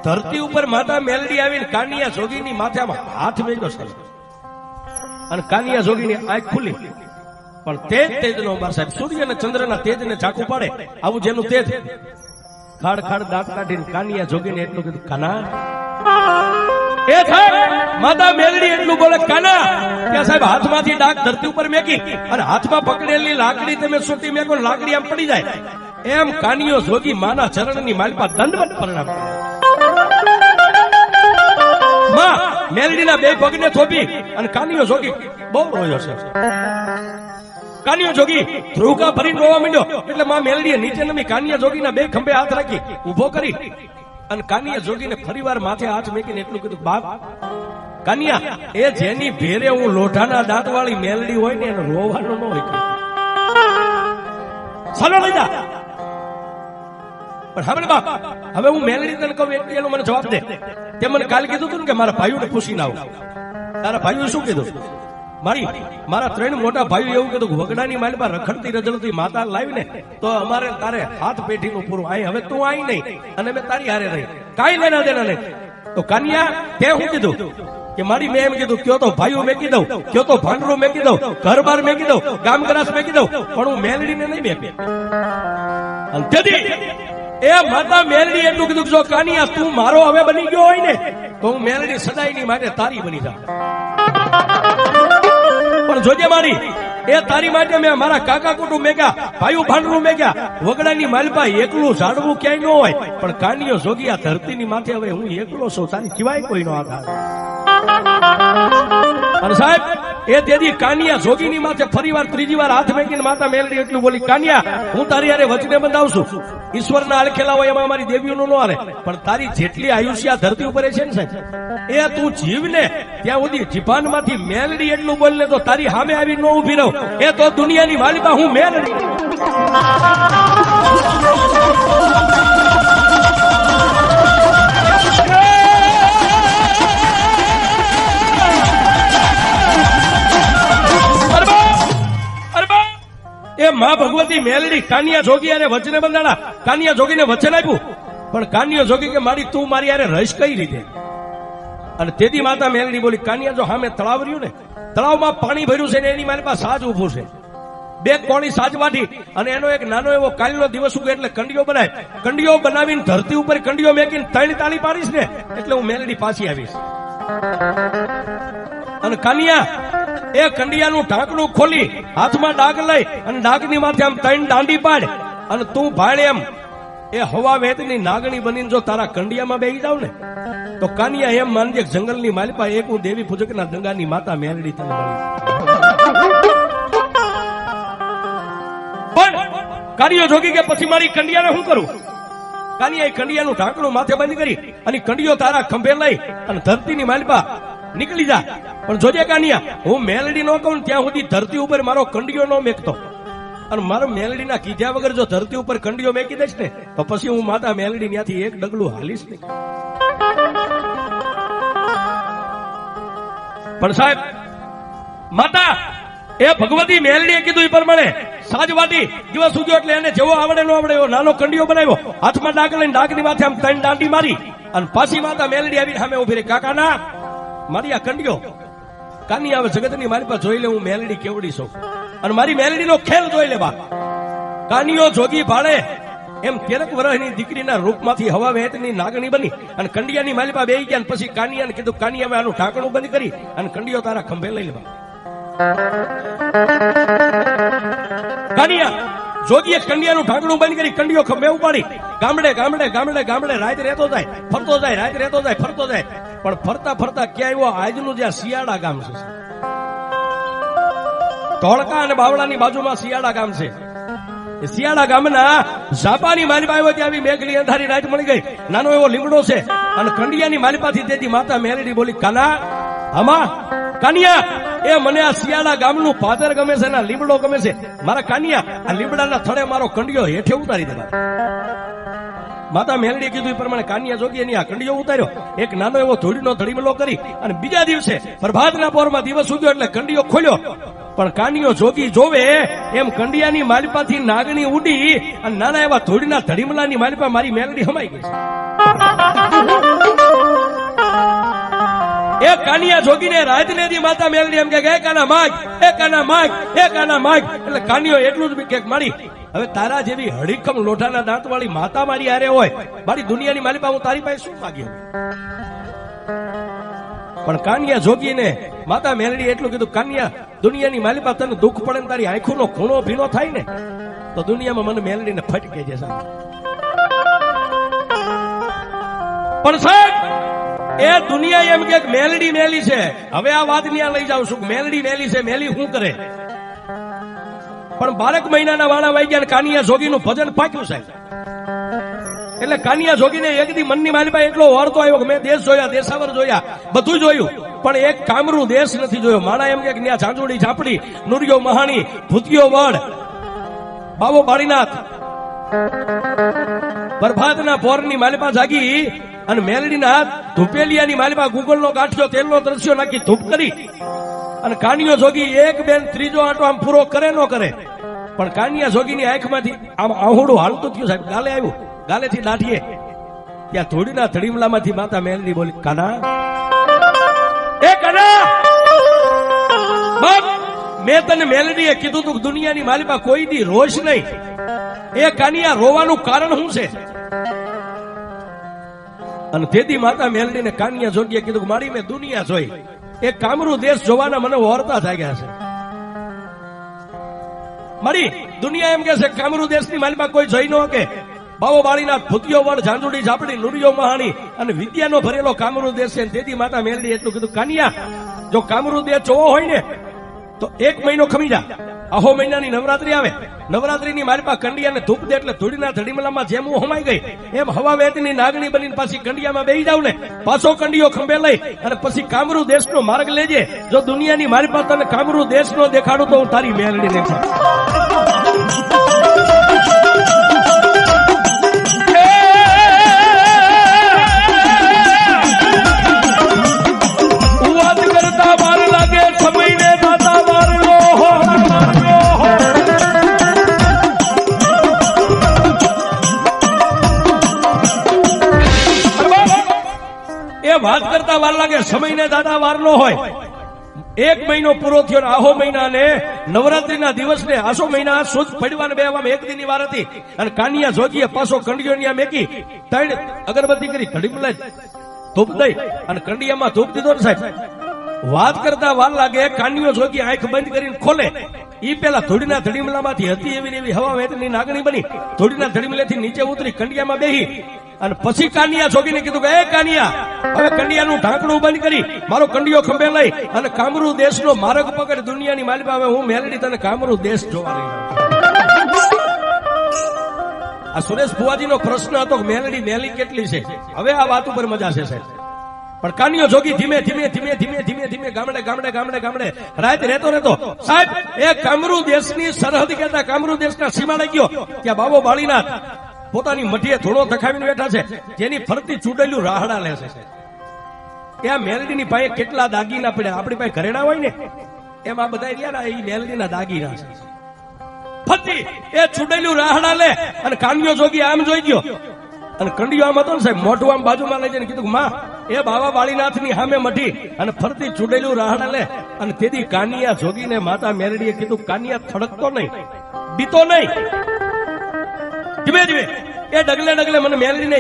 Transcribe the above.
ધરતી ઉપર માતા મેલડી આવીને કાનિયા જોગીની માથામાં હાથ મેલ્યો છે અને કાનિયા જોગીની આંખ ખુલી. પણ તેજનો બાર સાહેબ સૂર્ય અને ચંદ્રના તેજને ઝાંખું પાડે આવું જેનું તેજ. ખાડ ખાડ દાંત કાઢીને કાનિયા જોગીને એટલું કીધું, કાના એ થાય. માતા મેલડી એટલું બોલે, કાના ત્યાં સાહેબ હાથમાંથી ડાક ધરતી ઉપર મેકી અને હાથમાં પકડેલી લાકડી તમે સુટી મેકો, લાકડી આમ પડી જાય. એમ કાનિયો જોગી માના ચરણની માલિપા દંડવત પ્રણામ. માં મેલડીના બે પગને થોપી અને કાનિયો જોગી બહુ રોયો છે. કાનિયો જોગી ધ્રુવકા ભરીને રોવા માંડ્યો. એટલે માં મેલડીએ નીચે નમી કાનિયા જોગીના બે ખંભે હાથ રાખી ઉભો કરી અને કાનિયા જોગીને ફરીવાર માથે હાથ મેકીને એટલું કીધું, બાપ કાનિયા એ જેની ભેરે હું લોઢાના દાંત વાળી મેલડી હોય ને એને રોવાનું ન હોય. ચાલો લઈ જા. પણ હવે બાપ હવે હું મેલડી તને કહું એનો મને જવાબ દે. તે મને કાલ કીધું હતું ને કે મારા ભાઈઓને પૂછીને આવું. તારા ભાઈઓ શું કીધું? મારા 3 મોટા ભાઈઓ એવું કીધું કે વગડાની માલમાં રખડતી રજડતી માતા લાવી ને તો અમારે તારે હાથ પેઢીનું પૂરું. આય હવે તું આઈ નહીં અને મેં તારી હારે રહી, કાંઈ લેના દેના નહીં. તો કાનિયા તે શું કીધું કે મારી મેં એમ કીધું કયો તો ભાઈઓ મેકી દઉં, કયો તો ભાંડરું મેકી દઉં, ઘર બાર મેકી દઉં, ગામ ગ્રાસ મેકી દઉં, પણ હું મેલડીને નહીં મેકી. અને તેથી એ માતા મેલડી એટલું કીધું, જો કાનિયા તું મારો હવે બની ગયો હોય ને તો હું મેલડી સદાયની માટે તારી બની જાઉં. પણ જોજે મારી એ તારી માટે મેં મારા કાકા કુટુંબ મેગ્યા, ભાઈઓ ભાંડરું મેગ્યા, વગડાની માલપા એકલું ઝાડવું ક્યાંય ન હોય. પણ કાનિયો જોગી આ ધરતીની માથે હવે હું એકલો છું, તારી સિવાય કોઈ નો આધાર. અને સાહેબ એ તેથી કાનિયા જોગીની માથે ફરીવાર ત્રીજી વાર હાથ મેકીને માતા મેલડી એટલું બોલી, કાનિયા હું તારી હારે વચને બંધાવશું. ઈશ્વરના આલખેલા હોય એમાં અમારી દેવીઓનું ન હાલે, પણ તારી જેટલી આયુષ્ય આ ધરતી ઉપર છે ને સાહેબ એ તું જીવને ત્યાં સુધી જીભાનમાંથી મેલડી એટલું બોલને તો તારી સામે આવી ન ઉભી રહું. એ તો દુનિયાની માલિકા હું મેલડી. એ માં ભગવતી મેલડી કાનિયા જોગી અને વચને બંધાણા. કાનિયા જોગીને વચન આપ્યું, પણ કાનિયો જોગી કે મારી તું મારી યારે રહીશ કઈ રીતે? અને તેથી માતા મેલડી બોલી, કાનિયા જો સામે તળાવ રહ્યું ને, તળાવમાં પાણી ભર્યું છે ને એની મારી પાસે સાજ ઉભું છે. 2 કોણી સાજ વાટી અને એનો એક નાનો એવો કાલનો દિવસ ઉગે એટલે કંડિયો બનાય. કંડિયો બનાવીને ધરતી ઉપર કંડિયો મેકીને 3 તાળી પાડીશ ને એટલે હું મેલડી પાછી આવીશ. અને કાનિયા એ કંડિયાનું ઢાંકણું ખોલી હાથમાં ડાક લઈ અને ડાકની માથે આમ 3 દાંડી પાડ અને તું ભાડે એમ એ હવા વેતની નાગણી બનીને જો તારા કંડિયામાં બેસી જાવ ને તો કાનિયા એમ માનજે જંગલની માલિપા એક હું દેવી પૂજકના દંગાની માતા મેલડી તને મળી. પણ કાનિયો જોગી કે પછી મારી કંડિયાને શું કરું? કાનિયાએ કંડિયાનું ઢાંકણું માથે બંધ કરી અને કંડિયો તારા ખંભે લઈ અને ધરતીની માલિપા નીકળી જા. પણ જોજે કાનિયા હું મેલડી નો કહું ત્યાં સુધી ધરતી ઉપર મારો કંડિયો નો મેકતો. અને મારો મેલડીના કીધા વગર જો ધરતી ઉપર કંડિયો મેકી દઈશ ને તો પછી હું માતા મેલડી ત્યાંથી એક ડગલું હાલીશ નહીં. પણ સાહેબ માતા એ ભગવતી મેલડીએ કીધું એ પ્રમાણે સાજવાટી દિવસ ઉગ્યો એટલે એને જેવો આવડે નો આવડે એવો નાનો કંડિયો બનાવ્યો. હાથમાં ડાક લઈને ડાકની માથે આમ 3 દાંડી મારી અને પાછી માતા મેલડી આવીને સામે ઉભી રહી. કાકા ના મારી આ કંડિયો કાનિયા હવે જગતની મારી પાસે જોઈ લે હું મેલડી કેવડી છું અને મારી મેલડીનો ખેલ જોઈ લે. બા કાનિયો જોગી ભાડે એમ 13 વર્ષની દીકરીના રૂપમાંથી હવા વહેતની નાગણી બની અને કંડિયાની માલિપા બેહી ગયા. પછી કાનિયાને કીધું, કાનિયા હવે આનું ઢાંકણું બંધ કરી અને કંડિયો તારા ખંભે લઈ લેવા. કાનિયા જોગીએ કંડિયાનું ઢાંકણું બંધ કરી કંડિયો ખંભે ઉપાડી ગામડે ગામડે ગામડે ગામડે રાત રહેતો જાય, ફરતો જાય, રાત રહેતો જાય, ફરતો જાય. પણ ફરતા ફરતા ક્યાં આવ્યો આજનું જ્યાં શિયાળા ગામ છે. ધોળકા અને બાવળાની બાજુમાં શિયાળા ગામ છે. એ શિયાળા ગામના ઝાપાની માલિપા આવ્યો ત્યાં આવી મેઘની અંધારી રાત મળી ગઈ. નાનો એવો લીમડો છે અને કંડિયાની માલિપાથી તેથી માતા મેલડી બોલી, કાના આમાં કાનિયા એ મને આ શિયાળા ગામનું પાદર ગમે છે ને લીમડો ગમે છે. મારા કાનિયા આ લીમડાના થડે મારો કંડિયો હેઠે ઉતારી દે. માતા મેલડી કીધું એ પ્રમાણે કાનિયા જોગી એની આ કંડિયો ઉતાર્યો, એક નાનો એવો ધૂળીનો ધડીમલો કરી અને બીજા દિવસે પ્રભાતના પોરમાં દિવસ ઉગ્યો એટલે કંડિયો ખોલ્યો. પણ કાનિયો જોગી જોવે એમ કંડિયાની માલિપાથી નાગણી ઉડી અને નાના એવા ધૂળીના ધડીમલાની માલિપા મારી મેલડી હમાઈ ગઈ. કાનિયા જોગીને રાતને દી માતા મેલડી એમ કે એ કાના માગ, એ કાના માગ, એ કાના માગ. એટલે કાનિયો એટલું જ કે મારી હવે તારા જેવી હડીખમ લોઢાના દાંત વાળી માતા મારી હારે હોય, મારી દુનિયાની માલિકા હું તારી પાસે શું માગી? પણ કાનિયા જોગીને માતા મેલડી એટલું કીધું, કાનિયા દુનિયાની માલિકા તને દુઃખ પડે ને તારી આંખોનો ખૂણો ભીનો થાય ને તો દુનિયામાં મને મેલડીને ફટકે છે સાહેબ. પણ સાહેબ એ દુનિયા એમ કે મેલડી મેલી છે. હવે આ વાત ન્યા લઈ જાઉં છું, મેલડી મેલી છે, મેલી શું કરે? પણ 12 મહિનાના વાણા વાગ્યા ને કાનિયા જોગીનું ભજન પાક્યું સાહેબ. એટલે કાનિયા જોગીને એક દી મનની માલિકા એટલો વારતો આવ્યો કે મેં દેશ જોયા, દેશાવર જોયા, બધું જોયું, પણ એક કામરૂ દેશ નથી જોયો. માણા એમ કે ત્યાં ઝાંઝુડી ઝાપડી, નુરિયો મહાણી, ભૂતિયો વડ, બાવો બાળીનાથ, પ્રભાતના પોરની માલિકા જાગી અને મેલડીના ધૂપેલિયાની માલિકા ગુગળનો ગાંઠિયો તેલનો તરસ્યો નાખી ધૂપ કરી અને કાનિયો જોગી એક બેન ત્રીજો આંટો આમ પૂરો કરે ન કરે, પણ કાનિયા જોગીની આંખમાંથી આમ આહુડું હાલતું થયું સાહેબ. ગાલે આવ્યું, ગાલેથી દાઢીએ ત્યાં ધોડીના ધડીમલામાંથી માતા મેલડી બોલી, કાના, એ કાના, બાપ મેં તને મેલડીએ કીધું તું દુનિયાની માલિકા કોઈ દી રોશ નહીં. એ કાનિયા રોવાનું કારણ શું છે? અને તેથી માતા મેલડીને કાનિયા જોગીએ કીધું, મારી મેં દુનિયા જોઈ, એક કામરૂ દેશ જોવાના મને વરતા જાગ્યા છે. મારી દુનિયા એમ કે છે કામરૂ દેશની માલિકા કોઈ જોઈ ન કે બાવો બાળીનાથ, ભૂતિયો વડ, ઝાંઝુડી ઝાપડી, નુરિયો મહાણી અને વિદ્યાનો ભરેલો કામરૂ દેશ છે. તેથી માતા મેલડી એટલું કીધું, કાનિયા જો કામરૂ દેશ જોવો હોય ને તો 1 મહિનો ખમી જા. આહો મહિનાની નવરાત્રી આવે, નવરાત્રીની મારી પાસે કંડિયાને ધૂપ દે એટલે ધૂળીના ધડીમલામાં જેમ હું હમાઈ ગઈ એમ હવા વેતની નાગણી બનીને પાછી કંડિયામાં બેસી જાવ ને, પાછો કંડિયો ખંભે લઈ અને પછી કામરૂ દેશનો માર્ગ લેજે. જો દુનિયાની મારી પાસે તને કામરૂ દેશનો દેખાડું તો હું તારી મેલડીને વાત કરતા વાર લાગે સમયને દાતા વાર લો વાત કરતા વાર લાગે, સમયને દાદા વાર નો હોય. 1 મહિનો પૂરો થયો ને આહો મહિના ને નવરાત્રીના દિવસને આસો મહિના સુદ પડવાને બેવામાં 1 દિનની વાર હતી અને કાનિયા જોગીએ પાછો કંડિયો મેકી 3 અગરબત્તી કરી ધડીમલાઈ ધૂપ દઈ અને કંડિયામાં ધૂપ દીધો ને સાહેબ. વાત કરતા વાર લાગે, કાનિયો જોગી આંખ બંધ કરીને ખોલે ઈ પેલા ધોડીના ધડીમલામાંથી હતી એવી હવા વેતની નાગણી બની ધોડીના ધડીમલેથી નીચે ઉતરી કંડિયામાં બેહી અને પછી કાનિયા જોગીને કીધું કે એ કાનિયા હવે કંડિયાનું ઢાંકણું બંધ કરી મારો કંડિયો ખંભે લઈ અને કામરૂ દેશનો માર્ગ પકડ. દુનિયાની માલિકા હવે હું મેલડી તને કામરૂ દેશ જોવા લઈ જાઉં. આ સુરેશ ફુવાજીનો પ્રશ્ન હતો કે મેલડી મેલી કેટલી છે. હવે આ વાત ઉપર મજા છે સાહેબ. પણ કાનિયો જોગી ધીમે ધીમે ધીમે ધીમે ધીમે ધીમે ગામડે ગામડે ગામડે ગામડે રાત રહેતો સાહેબ. એ કામરૂ દેશની સરહદ કહેતા કામરૂ દેશના સીમાડે ગયો ત્યાં બાવો બાળીનાથ પોતાની મઢીએ થોડો તખાવીને બેઠા છે, જેની ફરતી ચૂડેલું રાહડા લે છે. ત્યાં મેલડીની પાસે કેટલા દાગીના પડ્યા, આપણી પાસે ઘરેણા હોય ને એમ આ બધા રહ્યા ને એ મેલડીના દાગીના છે. ફરતી એ ચૂડેલું રાહડા લે અને કાનિયો જોગી આમ જોઈ ગયો અને કંડિયો આમ હતો ને સાહેબ, મોઢું આમ બાજુમાં લઈ જઈને કીધું, માં એ બાવા બાળીનાથની સામે મઢી અને ફરતી ચૂડેલું રાહડા લે. અને તેથી કાનિયા જોગીને માતા મેલડીએ કીધું, કાનિયા થડકતો નહીં, બીતો નહીં, ધીમે ધીમે એ ડગલે ડગલે મને મેલડીને